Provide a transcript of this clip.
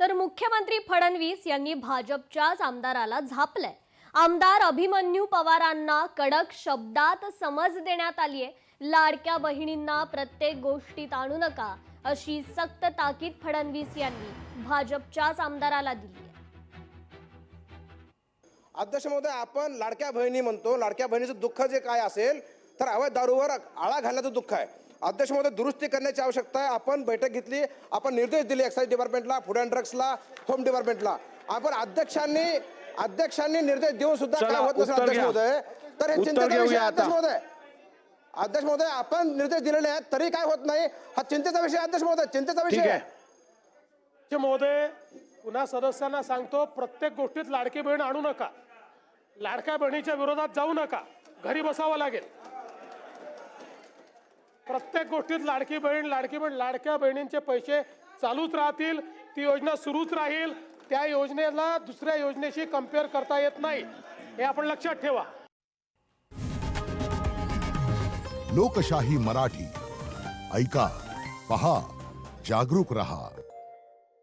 तर मुख्यमंत्री फडणवीस यांनी भाजपच्याच आमदाराला झापलंय। आमदार अभिमन्यू पवारांना कडक शब्दात समज देण्यात आली आहे। लाडक्या बहिणींना प्रत्येक गोष्टीत आणू नका अशी सक्त ताकीद फडणवीस यांनी भाजपच्याच आमदाराला दिली आहे। अध्यक्ष महोदय, आपण लाडक्या बहिणी म्हणतो, लाडक्या बहिणीचं दुःख जे काय असेल तर अवैध दारूवर आळा घालण्याचं दुःख आहे। अध्यक्ष महोदय, दुरुस्ती करण्याची आवश्यकता आहे। आपण बैठक घेतली, आपण निर्देश दिले एक्साइज डिपार्टमेंटला, फूड अँड ड्रग्सला, होम डिपार्टमेंटला। आपण अध्यक्षांनी निर्देश देऊन सुद्धा काय होत नसेल अध्यक्ष महोदय, तर हे चिंतेचा विषय आहे अध्यक्ष महोदय। अध्यक्ष महोदय, आपण निर्देश दिलेले आहेत तरी काय होत नाही, हा चिंतेचा विषय अध्यक्ष महोदय, चिंतेचा विषय आहे। अध्यक्ष महोदय, पुन्हा सदस्यांना सांगतो, प्रत्येक गोष्टीत लाडकी बहीण आणू नका, लाडक्या बहिणीच्या विरोधात जाऊ नका, घरी बसावं लागेल। प्रत्येक गोष्टीत लाडकी बहीण लाडक्या बहिणींचे पैसे चालूच राहतील, ती योजना सुरूच राहील, त्या योजनेला दुसऱ्या योजनेशी कंपेअर करता येत नाही, हे आपण लक्षात ठेवा। लोकशाही मराठी ऐका, पहा, जागरूक रहा।